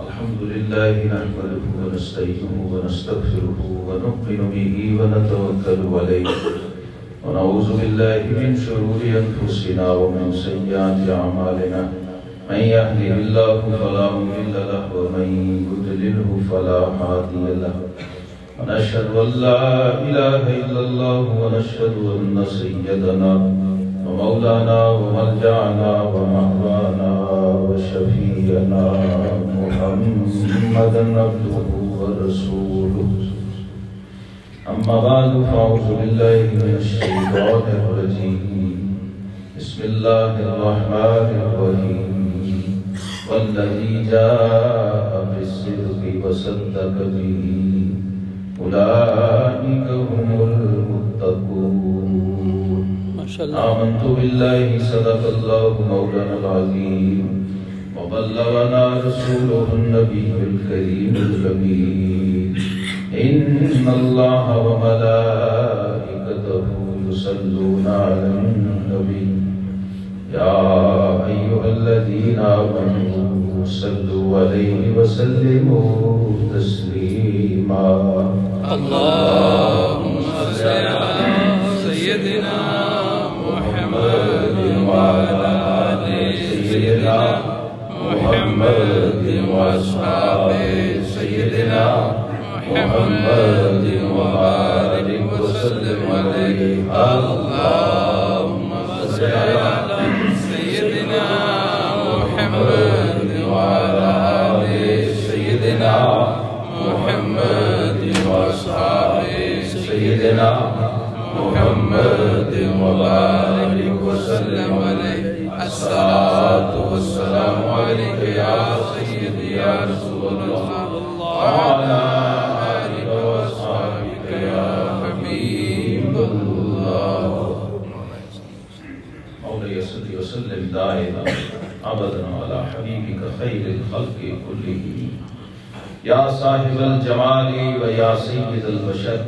الحمد لله نحمده ونستعينه ونستغفره ونؤمن به ونتوكل عليه ونعوذ بالله من شرور أنفسنا ومن سيئات أعمالنا من يهده الله فلا مضل له ومن يضلله فلا هادي له ونشهد أن لا إله إلا الله ونشهد أن سيدنا ومولانا وملجأنا ومأوانا وشفيعنا محمدا عبده ورسوله أما بعد فأعوذ بالله من الشيطان الرجيم بسم الله الرحمن الرحيم والذي جاء بالصدق وصدق به أولئك هم المتقون آمنت بالله صدق الله مولانا العظيم وبلغنا رسوله النبي الكريم الأمين إن الله وملائكته يصلون على النبي يا أيها الذين آمنوا صلوا عليه وسلموا تسليما اللهم صل على سيدنا محمد وعلى آل سيدنا محمد وأصحابه سيدنا محمد وآله وسلم عليه اللهم صل على سيدنا محمد وعلى آل سيدنا محمد وأصحابه سيدنا محمد وآله وسلم عليه الصلاة والسلام عليك يا سيدي يا رسول الله وعلى آلك وأصحابك يا حبيب الله مولاي صل وسلم دائما أبدا على حبيبك خير الخلق كلهم يا صاحب الجمال ويا سيد البشر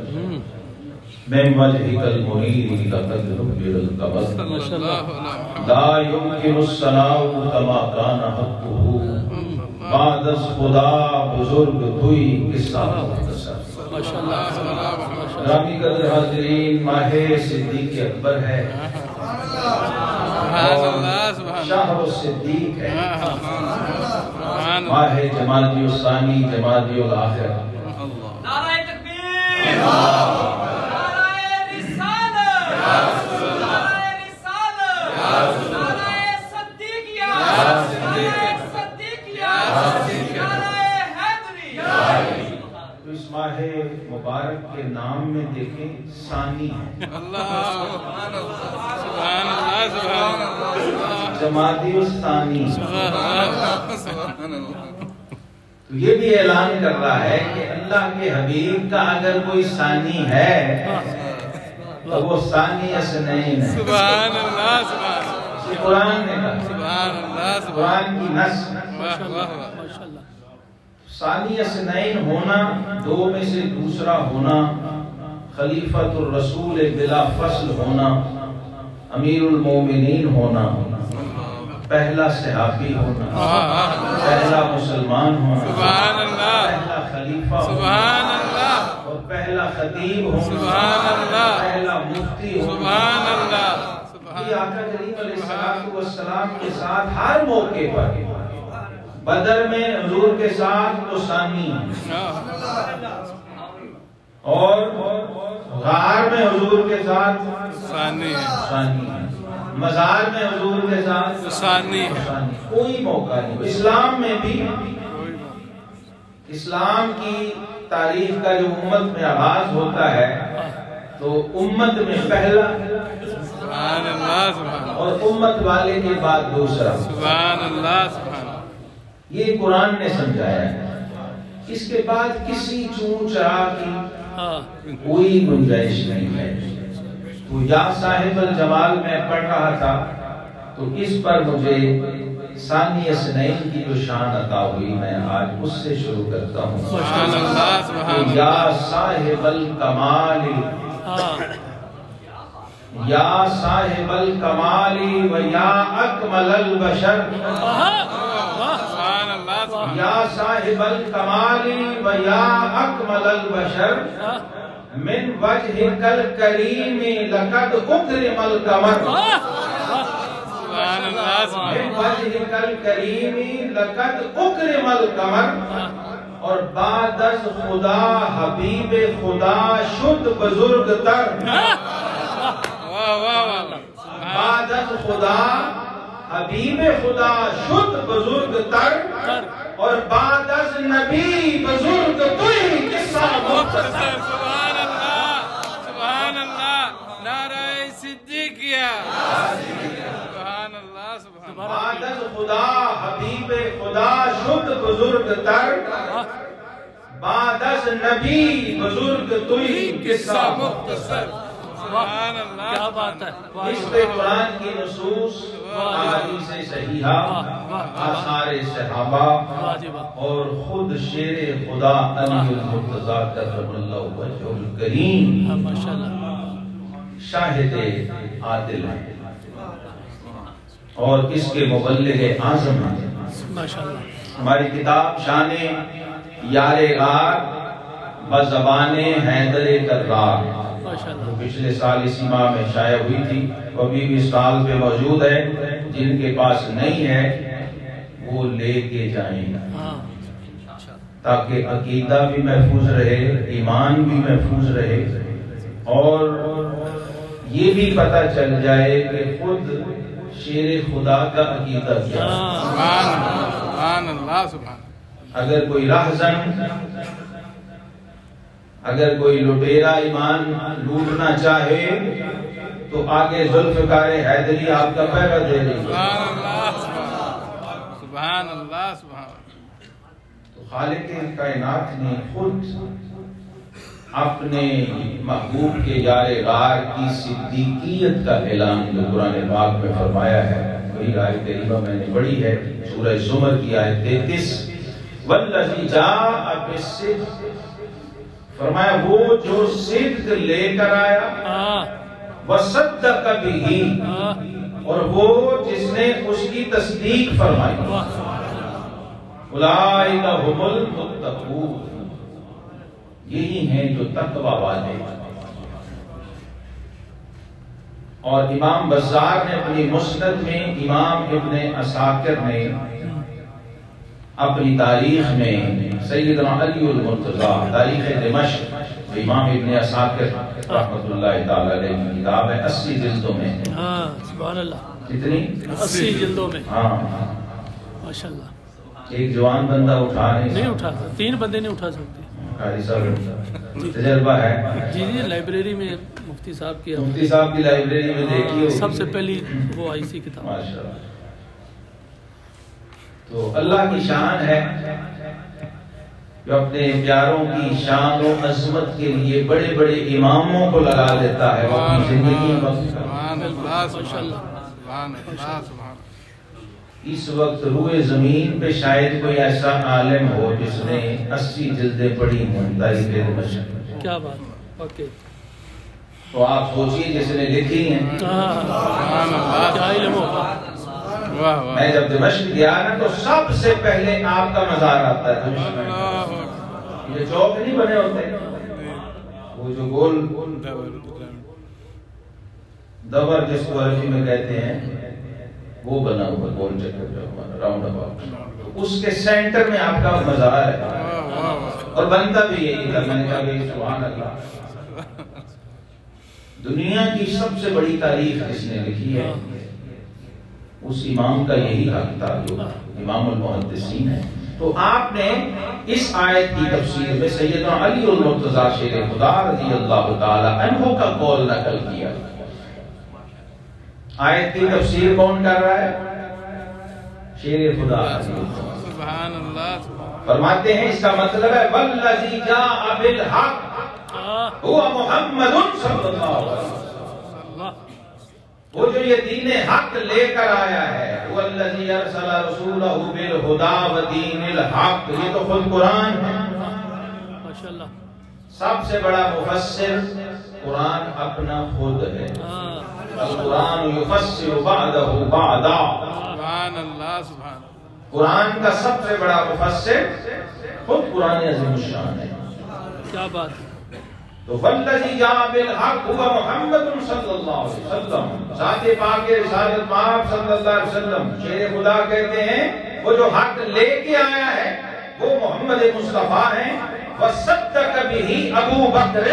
من وجهك المنير لقد نبر القمر لا يمكن الثناء كما كان حقه بعد از خدا بزرگ توئی قصہ مختصر گرامی قدر حاضرین ماہ صدیق اکبر ہے شہر الصدیق ہے ماہ جمادی الثانی جمادی الآخر نعرہ تکبیر مبارک کے نام میں دیکھیں ثانی ہے جمادی الثانی تو یہ بھی اعلان کر رہا ہے کہ اللہ کے حبیب کا اگر کوئی ثانی ہے تو وہ ثانی اثنین ہے سبحان اللہ قرآن نے کہا قرآن کی نص ثانی اثنین ہونا دو میں سے دوسرا ہونا خلیفۃ الرسول بلا فصل ہونا امیر المومنین ہونا پہلا صحابی ہونا پہلا مسلمان ہونا پہلا خلیفہ ہونا اور پہلا خطیب ہونا پہلا مفتی ہونا یہ آقا کریم علیہ السلام کے ساتھ ہر موقع پر بدر میں حضور کے ساتھ تو ثانی ہے اور غار میں حضور کے ساتھ ثانی ہے مزار میں حضور کے ساتھ ثانی ہے کوئی موقع نہیں اسلام میں بھی اسلام کی تاریخ کا جو امت میں آغاز ہوتا ہے تو امت میں پہلا اور امت والے کے بعد دوسرا یہ قرآن نے سمجھایا ہے اس کے بعد کسی چون چرا کی کوئی گنجائش نہیں ہے تو یا صاحب الجمال میں پڑھ رہا تھا تو اس پر مجھے ثانی اثنین کی جو شان عطا ہوئی میں آج اس سے شروع کرتا ہوں یا صاحب الکمال یا صاحب الکمالی و یا اکمل البشر، یا صاحب الکمالی و یا اکمل البشر، من وجہک الکریم لقد اکرم القمر، من وجہک الکریم لقد اکرم القمر، اور بعد از خدا حبیب خدا شد بزرگ تر، بعد از خدا حبیب خدا شد بزرگ تر، اور بعد از نبی بزرگ توئی قصہ مختصر۔ سبحان اللہ، سبحان اللہ، نعرہ صدیقیہ، سبحان اللہ، سبحان اللہ۔ بعد از خدا حبیب خدا شد بزرگ تر، بعد از نبی بزرگ توئی قصہ مختصر۔ سبحان اللہ، کیا بات ہے۔ اس پہ قرآن کی نصوص، احادیث صحیحہ، آثار صحابہ اور خود شیر خدا علی المرتضیٰ کرم اللہ وجہہ الکریم شاہد عادل ہیں اور اس کے مبلغ اعظم ہیں۔ ہماری کتاب شان یار غار بزبان حیدر کرار جو پچھلے سال اسی ماہ میں شائع ہوئی تھی، وہ ابھی بھی اسٹال پہ موجود ہے، جن کے پاس نہیں ہے وہ لے کے جائیں تاکہ عقیدہ بھی محفوظ رہے، ایمان بھی محفوظ رہے، اور یہ بھی پتہ چل جائے کہ خود شیر خدا کا عقیدہ کیا ہے۔ سبحان اللہ، سبحان۔ اگر کوئی راہزن، اگر کوئی لٹیرا ایمان لوٹنا چاہے تو آگے ذوالفقار حیدری آپ کا پیغام دے رہی ہے۔ سبحان اللہ، سبحان۔ تو خالق کائنات نے خود اپنے محبوب کے یار غار کی صدیقیت کا اعلان جو قرآن پاک میں فرمایا ہے، وہی آیت کریمہ میں نے پڑھی ہے، سورہ زمر کی آیت 33، والذی جاء بالصدق، فرمایا وہ جو صدق لے کر آیا، وصدق بہ، اور وہ جس نے اس کی تصدیق فرمائی، اولئک ھم المتقون، یہی ہیں جو تقوی والے۔ اور امام بزار نے اپنی مسند میں، امام ابن عساکر نے اپنی تاریخ میں سیدنا علی المرتضیٰ تاریخ دمشق، امام ابن عساکر رحمت اللہ تعالی علیہ کی کتاب ہے، 80 جلدوں میں۔ سبحان اللہ، کتنی؟ 80 جلدوں میں۔ ہاں، ماشاءاللہ۔ ایک جوان بندہ اٹھا نہیں اٹھا سکتے، 3 بندے نہیں اٹھا سکتے۔ قاری صاحب تجربہ ہے؟ جی جی، لائبریری میں مفتی صاحب کی، مفتی صاحب کی لائبریری میں دیکھی ہوگی، سب سے پہلی وہ آئی سی کتاب۔ ماشاءاللہ۔ تو اللہ کی شان ہے جو اپنے پیاروں کی شان و عظمت کے لیے بڑے بڑے اماموں کو لگا دیتا ہے، وہ اپنی زندگی میں۔ سبحان اللہ، سبحان اللہ، سبحان۔ اس وقت روئے زمین پہ شاید کوئی ایسا عالم ہو جس نے 80 جلدیں پڑھی ہوں تاریخ دمشق۔ کیا بات ہے، تو آپ سوچئے جس نے لکھی ہیں۔ کیا علم ہوگا۔ میں جب دمشق گیا نا تو سب سے پہلے آپ کا مزار آتا ہے دمشق میں۔ یہ چوک نہیں بنے ہوتے، وہ جو گول دور جس کو عربی میں کہتے ہیں، وہ بنا ہوا گول چکر جو ہمارا راؤنڈ اباؤٹ، اس کے سینٹر میں آپ کا مزار ہے، اور بنتا بھی یہی تھا۔ میں نے کہا کہ سبحان اللہ، دنیا کی سب سے بڑی تاریخ جس نے لکھی ہے اس امام کا یہی حق تھا جو امام المحدثین ہے۔ تو آپ نے اس آیت کی تفسیر میں سیدنا علی المرتضیٰ شیر خدا رضی اللہ تعالی عنہ کا قول نقل کیا۔ آیت کی تفسیر کون کر رہا ہے؟ شیر خدا سبحان اللہ۔ فرماتے ہیں اس کا مطلب ہے والذی جاء بالحق هو محمد صلی اللہ علیہ وسلم، وہ جو یہ دین حق لے کر آیا ہے، والذی ارسل رسولہ بالہدی ودین الحق، یہ تو خود قرآن ہے۔ ماشاءاللہ، سب سے بڑا مفسر قرآن اپنا خود ہے۔ القرآن یفسر بعدہ بعدا، سبحان اللہ سبحان قرآن کا سب سے بڑا مفسر خود قرآن عظیم الشان ہے۔ کیا بات ہے۔ تو والذی جاء بالحق هو محمد صلی اللہ علیہ وسلم، ذات پاک رسالت مآب صلی اللہ علیہ وسلم، شیر خدا کہتے ہیں وہ جو حق لے کے آیا ہے وہ محمد مصطفیٰ ہیں۔ وصدق بہ ابو بکر،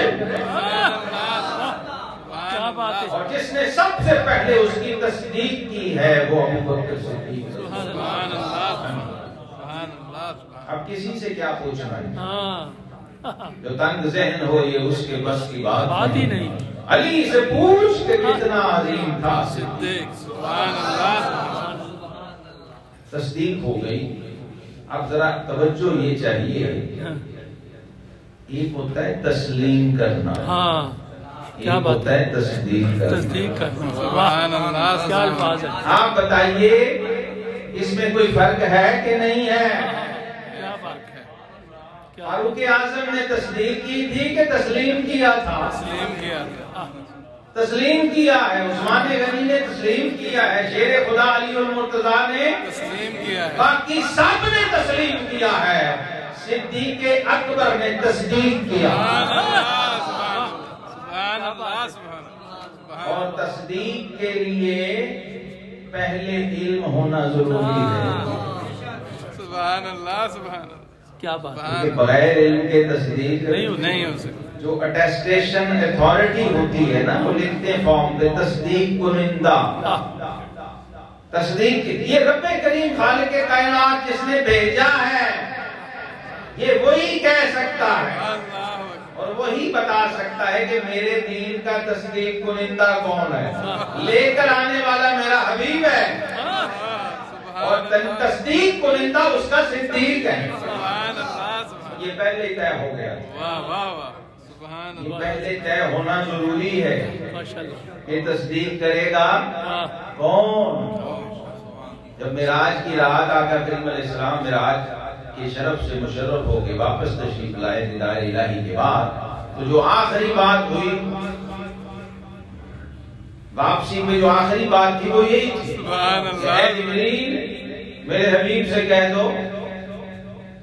کیا بات ہے۔ اور جس نے سب سے پہلے اس کی تصدیق کی ہے وہ ابو بکر صدیق۔ سبحان اللہ سبحان اللہ سبحان اب کسی سے کیا پوچھنا ہے؟ ہاں جو تنگ ذہن ہو یہ اس کے بس کی بات ہی نہیں۔ علی سے پوچھ کہ کتنا عظیم تھا صدیق، سبحان اللہ تصدیق ہو گئی۔ اب ذرا توجہ یہ چاہیے، ایک ہوتا ہے تسلیم کرنا، ہاں کیا ایک بات ہوتا ہے تصدیق کرنا۔ تصدیق کرنا، سبحان اللہ کیا الفاظ ہے۔ آپ بتائیے اس میں کوئی فرق ہے کہ نہیں ہے؟ کیا فرق ہے، کیا فاروق اعظم نے تصدیق کی تھی کہ تسلیم کیا تھا؟ تسلیم کیا تسلیم کیا ہے۔ عثمان غنی نے تسلیم کیا ہے، شیر خدا علی المرتضیٰ نے تسلیم کیا ہے، باقی سب نے تسلیم کیا ہے، صدیق اکبر نے تصدیق کیا۔ سبحان اللہ سبحان اور تصدیق کے لیے پہلے علم ہونا ضروری ہے، سبحان اللہ سبحان اللہ کیا بات ہے۔ کیونکہ بغیر علم کے تصدیق نہیں ہو سکتا۔ جو اٹیسٹیشن اتھارٹی ہوتی ہے نا وہ لکھتے ہیں فارم پہ تصدیق کنندہ، تصدیق یہ رب کریم خالق کائنات جس نے بھیجا ہے یہ وہی کہہ سکتا ہے اور وہی بتا سکتا ہے کہ میرے دین کا تصدیق کنندہ کون ہے، لے کر آنے والا میرا حبیب ہے اور تصدیق کنندہ اس کا صدیق ہے۔ سبحان اللہ سبحان یہ پہلے طے ہو گیا، واہ واہ واہ سبحان یہ اللہ پہلے طے ہونا ضروری ہے۔ ماشاءاللہ۔ یہ تصدیق کرے گا کون؟ جب معراج کی رات آقا کریم علیہ السلام معراج کے شرف سے مشرف ہو کے واپس تشریف لائے دیدار الہی کے بعد، تو جو آخری بات ہوئی واپسی میں، جو آخری بات تھی وہ یہی تھی، سبحان اللہ۔ اے جبریل میرے حبیب سے کہہ دو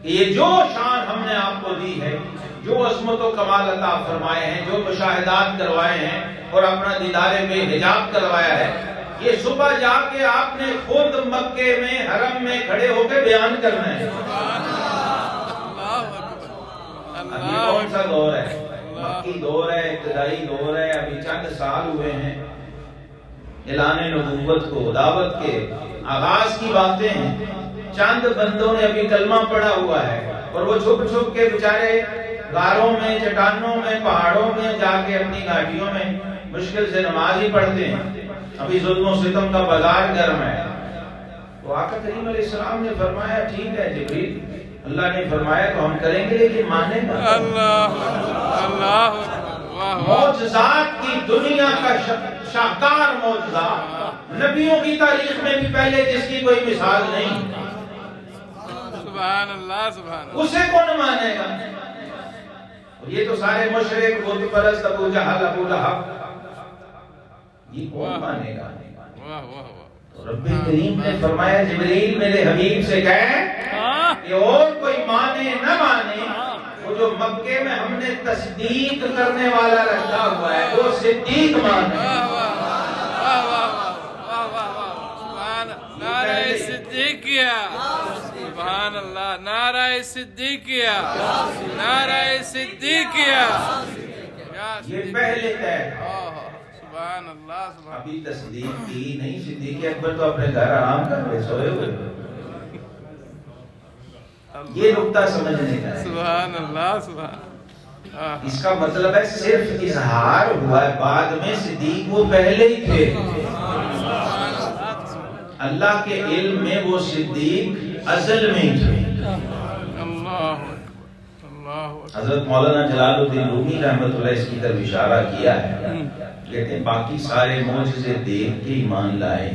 کہ یہ جو شان ہم نے آپ کو دی ہے، جو عظمت و کمال عطا فرمائے ہیں، جو مشاہدات کروائے ہیں اور اپنا دیدار بے حجاب کروایا ہے، یہ صبح جا کے آپ نے خود مکے میں حرم میں کھڑے ہو کے بیان کرنا ہے۔ ابھی کون سا دور ہے؟ مکی دور ہے، ابتدائی دور ہے، ابھی چند سال ہوئے ہیں اعلان نبوت کو، دعوت کے آغاز کی باتیں ہیں۔ چند بندوں نے ابھی کلمہ پڑھا ہوا ہے اور وہ چھپ چھپ کے بیچارے غاروں میں، چٹانوں میں، پہاڑوں میں جا کے اپنی گاڑیوں میں مشکل سے نماز ہی پڑھتے ہیں۔ ابھی ظلم و ستم کا بازار گرم ہے۔ تو آقا کریم علیہ السلام نے فرمایا ٹھیک ہے جبریل، اللہ نے فرمایا تو ہم کریں گے لیکن مانے گا۔ اللہ اللہ واہ واہ معجزات کی دنیا کا شاہکار معجزہ، نبیوں کی تاریخ میں بھی پہلے جس کی کوئی مثال نہیں، سبحان اللہ سبحان اللہ اسے کون مانے گا؟ یہ تو سارے مشرک، بت پرست، ابو جہل، ابو لہب، یہ کون مانے گا؟ واہ واہ واہ رب کریم نے فرمایا جبریل میرے حبیب سے کہے کہ اور کوئی مانے نہ مانے، وہ جو مکے میں ہم نے تصدیق کرنے والا رکھا ہوا ہے وہ صدیق مانے۔ نعرہ صدیقیہ، سبحان اللہ، نعرہ صدیقیہ، نعرہ صدیقیہ، یہ پہلے طے سبحان اللہ سبحان ابھی تصدیق کی نہیں، صدیق اکبر تو اپنے گھر آرام کر رہے، سوئے ہوئے۔ یہ نقطہ سمجھنے کا ہے، سبحان اللہ سبحان اس کا مطلب ہے صرف اظہار ہوا ہے، بعد میں صدیق وہ پہلے ہی تھے۔ اللہ کے علم میں وہ صدیق ازل میں ہی تھے۔ اللہ اللہ حضرت مولانا جلال الدین رومی رحمۃ اللہ اس کی طرف اشارہ کیا ہے، کہتے ہیں باقی سارے معجزے دیکھ کے ایمان لائے،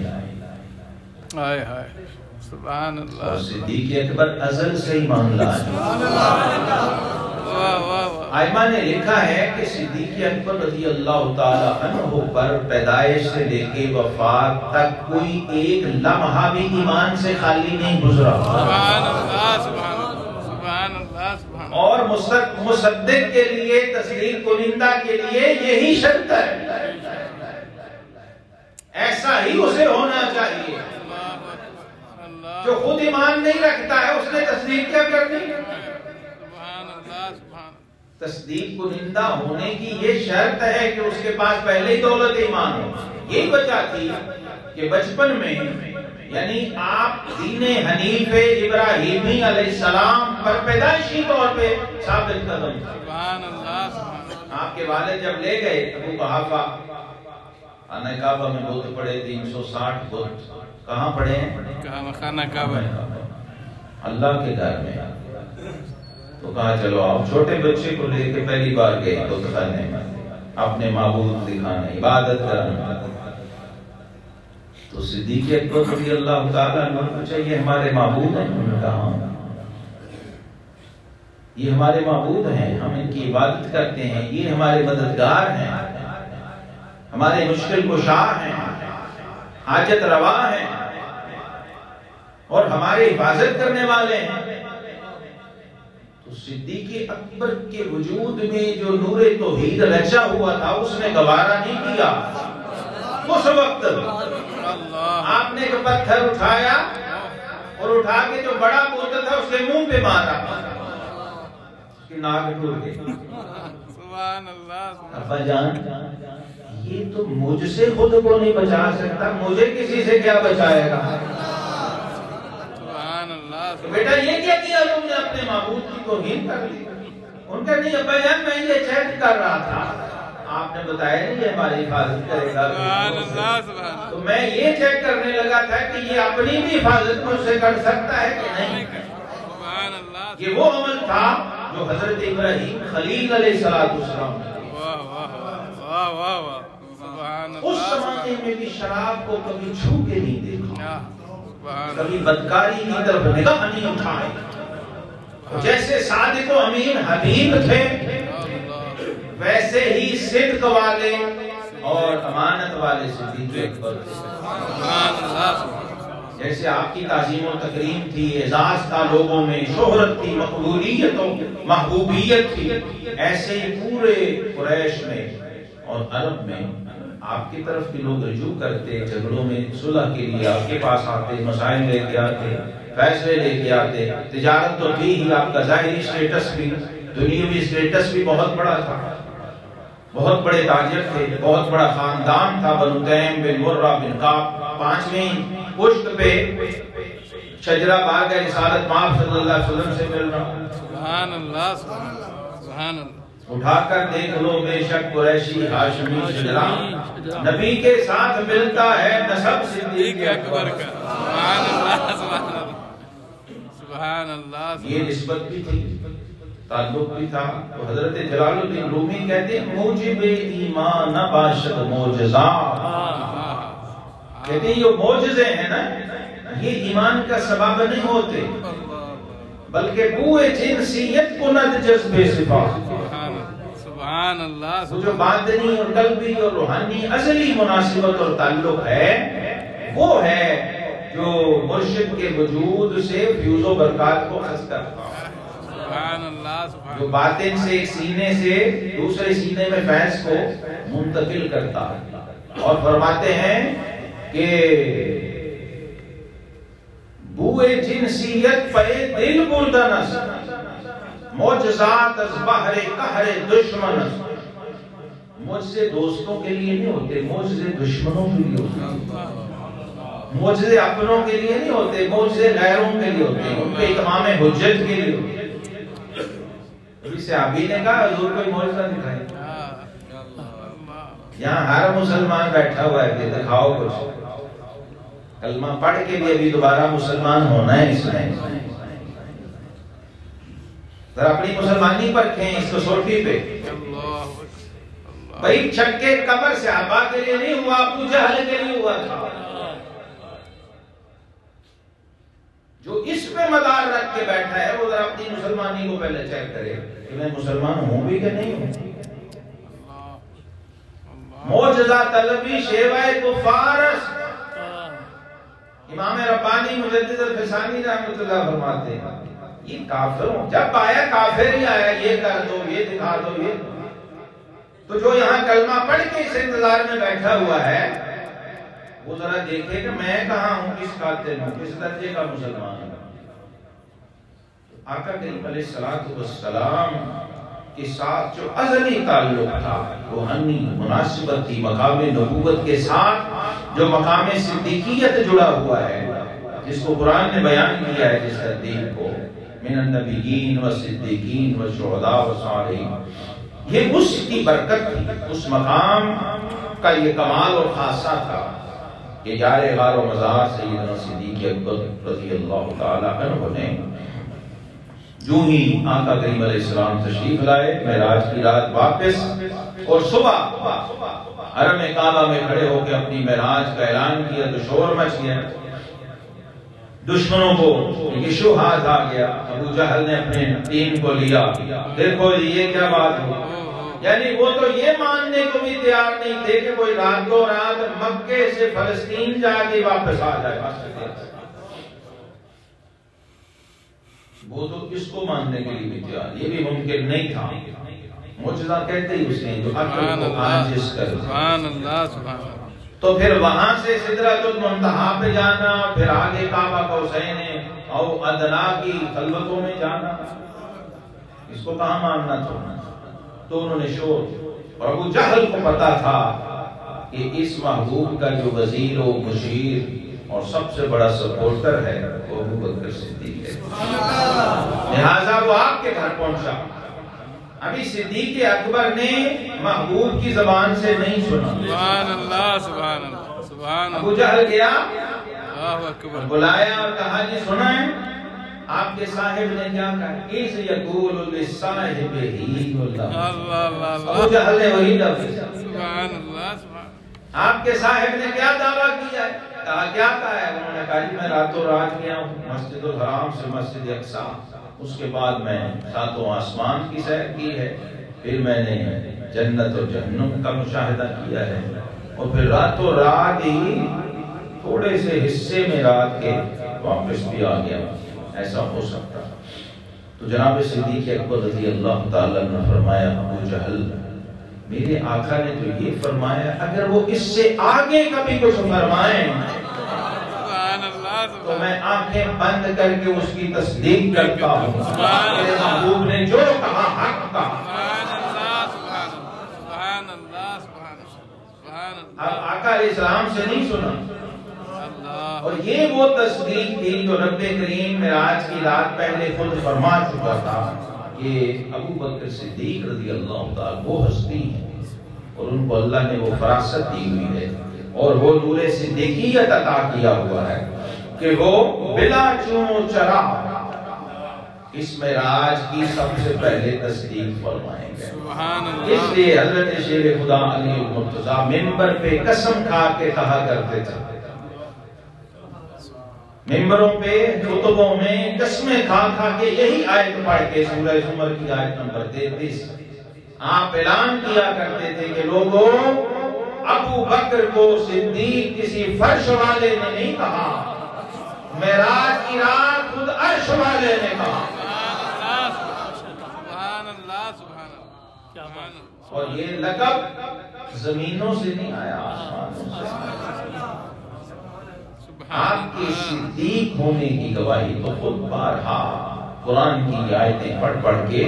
ہائے ہائے سبحان اور اللہ صدیق اکبر ازل سے ایمان لائے۔ آئمہ نے لکھا ہے کہ صدیق اکبر رضی اللہ تعالی عنہ پر پیدائش سے لے کے وفات تک کوئی ایک لمحہ بھی ایمان سے خالی نہیں گزرا. اور مصدق کے لیے، تصدیق کنندہ کے لیے یہی شرط ہے، ایسا ہی اسے ہونا چاہیے. جو خود ایمان نہیں رکھتا ہے اس نے تصدیق کیا کرنی؟ تصدیق کنندہ ہونے کی یہ شرط ہے کہ اس کے پاس پہلے ہی دولت ایمان ہو. یہی وجہ تھی کہ بچپن میں، یعنی آپ دین حنیف ابراہیمی علیہ السلام پر پیدائشی طور پہ ثابت قدم تھے. آپ کے والد جب لے گئے ابو قحافہ، خانہ کعبہ میں بت پڑے 360 بت. کہاں پڑے ہیں؟ خانہ کعبہ، اللہ کے گھر میں. تو کہا چلو آؤ. چھوٹے بچے کو لے کے پہلی بار گئے بت خانے میں، اپنے معبود دکھانے، عبادت کرنا. تو صدیق اکبر رضی اللہ تعالیٰ عنہ نے پوچھا یہ ہمارے معبود ہیں؟ انہوں نے کہا یہ ہمارے معبود ہیں، ہم ان کی عبادت کرتے ہیں، یہ ہمارے مددگار ہیں، ہمارے مشکل کشا ہیں، حاجت روا ہیں اور ہماری حفاظت کرنے والے ہیں. تو صدیق اکبر کے وجود میں جو نور توحید رچا ہوا تھا اس نے گوارا نہیں کیا. اس وقت آپ نے ایک پتھر اٹھایا اور اٹھا کے جو بڑا بت تھا اس کے منہ پہ مارا، اس کی ناک ٹوٹ گئی. سبحان اللہ. ابا جان یہ تو مجھ سے خود کو نہیں بچا سکتا، مجھے کسی سے کیا بچائے گا؟ سبحان اللہ. تو بیٹا یہ کیا کیا تم نے؟ اپنے معبود کی توہین کر لی. ان کا نہیں ابا جان میں یہ چیک کر رہا تھا، آپ نے بتایا نہیں یہ ہماری حفاظت کرے گا. سبحان اللہ. سبحان تو میں یہ چیک کرنے لگا تھا کہ یہ اپنی بھی حفاظت مجھ سے کر سکتا ہے کہ نہیں. سبحان اللہ. یہ وہ عمل تھا جو حضرت ابراہیم خلیل علیہ السلام نے واہ واہ واہ واہ واہ. سبحان اللہ. اس زمانے میں بھی شراب کو کبھی چھو کے نہیں دیکھا، سبحان کبھی بدکاری کی طرف نگاہ نہیں اٹھائے. جیسے صادق و امین حبیب تھے ویسے ہی صدق والے اور امانت والے صدیق اکبر تھے. سبحان اللہ. جیسے آپ کی تعظیم و تکریم تھی، اعزاز تھا لوگوں میں، شہرت تھی، مقبولیت و محبوبیت تھی، ایسے ہی پورے قریش میں اور عرب میں آپ کی طرف کے لوگ رجوع کرتے، جھگڑوں میں صلح کے لیے آپ کے پاس آتے، مسائل لے کے آتے، فیصلے لے کے آتے. تجارت تو تھی ہی، آپ کا ظاہری اسٹیٹس بھی، دنیاوی اسٹیٹس بھی بہت بڑا تھا، بہت بڑے تاجر تھے، بہت بڑا خاندان تھا. بنو تیم بن مرہ بن کعب، 5ویں پشت پہ شجرہ بارگاہ رسالت مآب صلی اللہ علیہ وسلم سے مل رہا. سبحان اللہ. سبحان اللہ. اٹھا کر دیکھ لو بے شک قریشی ہاشمی شجرہ نبی کے ساتھ ملتا ہے نسب صدیق اکبر کا. سبحان اللہ. سبحان اللہ. سبحان اللہ. یہ نسبت بھی تھی، تعلق بھی تھا. تو حضرت جلال الدین رومی کہتے ہیں موجب ایمان باشد معجزات. کہتے ہیں یہ معجزے ہیں نا، یہ ایمان کا سبب نہیں ہوتے بلکہ بوئے جنسیت کو ند جذب صفات. سبحان اللہ. وہ جو باطنی اور قلبی اور روحانی ازلی مناسبت اور تعلق ہے وہ ہے جو مرشد کے وجود سے فیوز و برکات کو خاص کرتا ہے. سبحان اللہ. سبحان جو باطن سے ایک سینے سے دوسرے سینے میں فیض کو منتقل کرتا ہے. اور فرماتے ہیں کہ بوئے جنسیت پہ دل بردنس معجزات از بحر قہر دشمن. معجزے دوستوں کے لیے نہیں ہوتے، معجزے دشمنوں کے لیے ہوتے. معجزے اپنوں کے لیے نہیں ہوتے، معجزے غیروں کے لیے ہوتے ہیں، ان پہ اتمام حجت کے لیے ہوتے ہیں. ابھی صحابی نے کہا حضور کوئی معجزہ دکھائے. یہاں ہر مسلمان بیٹھا ہوا ہے کہ دکھاؤ کچھ. کلمہ پڑھ کے بھی ابھی دوبارہ مسلمان ہونا ہے. اس میں ذرا اپنی مسلمانی پر کھیں اس کسوٹی پہ. بھائی چھکے قبر صحابہ کے لیے نہیں ہوا، ابو جہل کے لیے ہوا تھا. جو اس پہ مدار رکھ کے بیٹھا ہے وہ ذرا اپنی مسلمانی کو پہلے چیک کرے کہ میں مسلمان ہوں بھی کہ نہیں ہوں۔ معجزہ طلبی شیوہ کفارس، امام ربانی مجدد الفسانی رحمۃ اللہ فرماتے ہیں یہ کافروں، جب آیا کافر ہی آیا، یہ کر دو، یہ دکھا دو، یہ تو جو یہاں کلمہ پڑھ کے اس انتظار میں بیٹھا ہوا ہے وہ ذرا دیکھے کہ میں کہاں ہوں، کس قاتل ہوں، کس درجے کا مسلمان ہوں۔ آقا کریم علیہ السلام کے ساتھ جو ازلی تعلق تھا، روحانی مناسبت تھی، مقام نبوت کے ساتھ جو مقام صدیقیت جڑا ہوا ہے، جس کو قرآن نے بیان کیا ہے، جس ترتیب کو من النبیین والصدیقین والشہداء والصالحین، یہ اس کی برکت تھی، اس مقام کا یہ کمال اور خاصہ تھا کہ یار غار و مزار سیدنا صدیق اکبر رضی اللہ تعالیٰ عنہ نے جو ہی آقا کریم علیہ السلام تشریف لائے، معراج کی رات واپس، اور صبح حرم کعبہ میں کھڑے ہو کے اپنی معراج کا اعلان کیا تو شور مچ گیا، دشمنوں کو یہ شبہات آ گیا، ابو جہل نے اپنے ٹیم کو لیا، دیکھو یہ کیا بات ہو، یعنی وہ تو یہ ماننے کو بھی تیار نہیں تھے کہ کوئی راتوں رات مکے سے فلسطین جا کے واپس آ جائے، وہ تو اس کو ماننے کے لیے بھی تیار، یہ بھی ممکن نہیں تھا۔ معجزہ کہتے ہی اس نے جو عقل کو عاجز کر دیا۔ سبحان اللہ، سبحان اللہ۔ تو پھر وہاں سے سدرۃ المنتہا پہ جانا، پھر آگے کعبہ قوسین او ادنا کی خلوتوں میں جانا، اس کو کہاں ماننا تھا؟ تو انہوں نے شور، اور ابو جہل کو پتا تھا کہ اس محبوب کا جو وزیر و مشیر اور سب سے بڑا سپورٹر ہے وہ ابو بکر صدیق ہے، لہٰذا وہ آپ کے گھر پہنچا۔ ابھی صدیق اکبر نے محبوب کی زبان سے نہیں سنا، سبحان اللہ، سبحان اللہ، سبحان ابو جہل گیا، اللہ اکبر، بلایا اور کہا جی سنا ہے آپ کے صاحب نے کیا کہا، اس یقول لصاحب ہی اللہ، اللہ، ابو جہل نے وہی لفظ، سبحان اللہ، سبحان آپ کے صاحب نے کیا دعویٰ کیا ہے، کہا کیا کہا ہے، انہوں نے کہا جی میں راتوں رات گیا ہوں مسجد الحرام سے مسجد اقصی، اس کے بعد میں ساتوں آسمان کی سیر کی ہے، پھر میں نے جنت اور جہنم کا مشاہدہ کیا ہے، اور پھر راتوں رات ہی تھوڑے سے حصے میں رات کے واپس بھی آ گیا، ایسا ہو سکتا۔ تو جناب صدیق اکبر رضی اللہ تعالیٰ نے فرمایا ابو جہل میرے آقا نے تو یہ فرمایا، اگر وہ اس سے آگے کبھی کچھ فرمائیں تو میں آنکھیں بند کر کے اس کی تصدیق کرتا ہوں، میرے محبوب نے جو کہا حق کہا۔ اب آقا علیہ السلام سے نہیں سنا، اور یہ وہ تصدیق تھی جو رب کریم معراج کی رات پہلے خود فرما چکا تھا کہ ابو بکر صدیق رضی اللہ تعالیٰ وہ ہستی ہیں اور ان کو اللہ نے وہ فراست دی ہوئی ہے اور وہ نور صدیقیت عطا کیا ہوا ہے کہ وہ بلا چون چرا اس معراج کی سب سے پہلے تصدیق فرمائیں گے۔ اس لیے حضرت شیر خدا علی المرتضیٰ ممبر پہ قسم کھا کے کہا کرتے تھے، ممبروں پہ خطبوں میں قسمیں کھا کھا کے یہی آیت پڑھ کے سورہ زمر کی آیت نمبر 33 آپ اعلان کیا کرتے تھے کہ لوگوں ابو بکر کو صدیق کسی فرش والے نے نہیں کہا، معراج کی رات خود عرش والے نے کہا، اور یہ لقب زمینوں سے نہیں آیا، آسمانوں سے۔ آپ کے صدیق ہونے کی گواہی تو خود بارہا قرآن کی آیتیں پڑھ پڑھ کے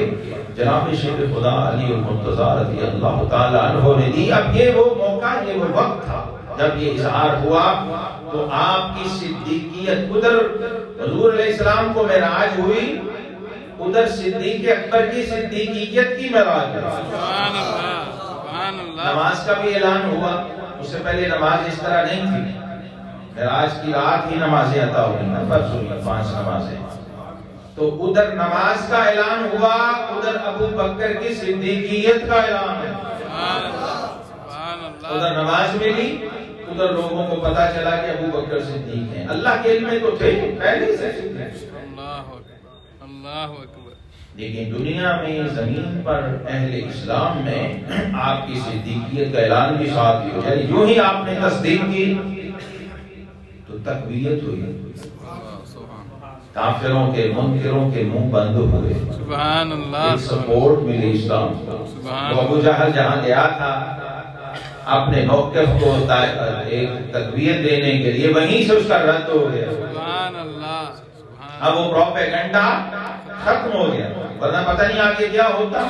جناب شیر خدا علی المرتضیٰ رضی اللہ تعالیٰ عنہ نے دی۔ اب یہ وہ موقع، یہ وہ وقت تھا جب یہ اظہار ہوا تو آپ کی صدیقیت، ادھر حضور علیہ السلام کو معراج ہوئی، ادھر صدیق اکبر کی صدیقیت کی معراج ہوئی۔ نماز کا بھی اعلان ہوا، اس سے پہلے نماز اس طرح نہیں تھی، معراج کی رات ہی نمازیں عطا ہوئی نا، فرض ہوئی 5 نمازیں، تو ادھر نماز کا اعلان ہوا، ادھر ابو بکر کی صدیقیت کا اعلان ہے، ادھر نماز ملی ادھر لوگوں کو پتا چلا کہ ابو بکر صدیق ہیں، اللہ کے علم میں تو تھے پہلے سے۔ اللہ اکبر، اللہ اکبر۔ لیکن دنیا میں زمین پر اہل اسلام میں آپ کی صدیقیت کا اعلان بھی ساتھ ہی ہو جائے، یوں ہی آپ نے تصدیق کی تو تقویت ہوئی، کافروں کے منکروں کے منہ بند ہوئے، سبحان اللہ، ایک سپورٹ ملی اسلام کو۔ تو ابو جہل جہاں گیا تھا اپنے موقف کو ایک تقویت دینے کے لیے، وہیں سے اس کا رد ہو گیا، سبحان اللہ۔ اب وہ پروپیگنڈا ختم ہو گیا، ورنہ پتہ نہیں آگے کیا ہوتا،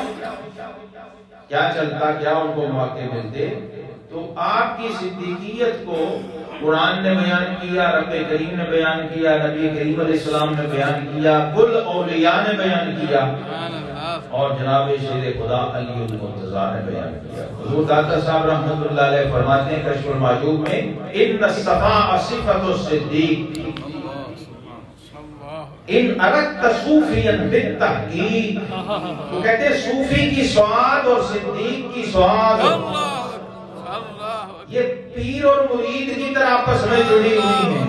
کیا چلتا، کیا ان کو مواقع ملتے۔ تو آپ کی صدیقیت کو قرآن نے بیان کیا، رب کریم نے بیان کیا، نبی کریم علیہ السلام نے بیان کیا، کل اولیاء نے بیان کیا، اور جناب شیر خدا علی المرتضیٰ نے بیان کیا۔ حضور داتا صاحب رحمۃ اللہ علیہ فرماتے ہیں کشف المحجوب میں، ان الصفاء صفۃ الصدیق ان اردت صوفیا بالتحقیق، وہ کہتے ہیں صوفی کی سواد اور صدیق کی سواد یہ پیر اور مرید کی طرح آپس میں جڑی ہوئی ہیں۔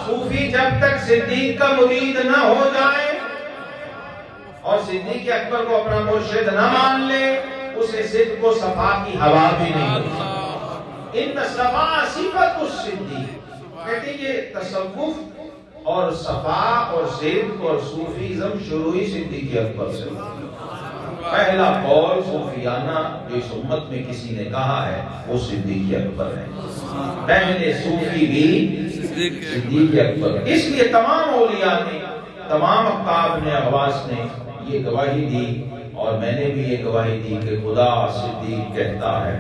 صوفی جب تک صدیق کا مرید نہ ہو جائے اور صدیق اکبر کو اپنا مرشد نہ مان لے، اسے صدق و صفا کی ہوا بھی نہیں ہوتی۔ ان صفا صفت الصدیق، کہتے ہیں یہ تصوف اور صفا اور صدق اور صوفیزم شروع ہی صدیق اکبر سے۔ پہلا قول صوفیانہ جو اس امت میں کسی نے کہا ہے وہ صدیق اکبر ہے، پہلے صوفی بھی صدیق اکبر۔ اس لیے تمام اولیاء نے، تمام اقطاب نے، اغواص نے یہ گواہی دی، اور میں نے بھی یہ گواہی دی کہ خدا صدیق کہتا ہے،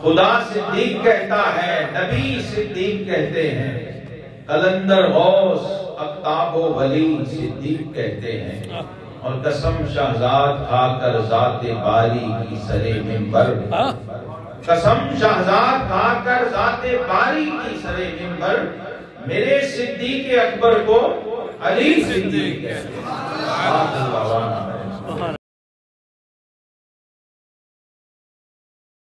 خدا صدیق کہتا ہے، نبی صدیق کہتے ہیں، قلندر غوث اقطاب و ولی صدیق کہتے ہیں، اور قسم شہزاد کھا کر ذات باری کی سرے منبر، قسم شہزاد کھا کر ذات باری کی سرے منبر، میرے صدیق اکبر کو علی صدیق کہتے ہیں۔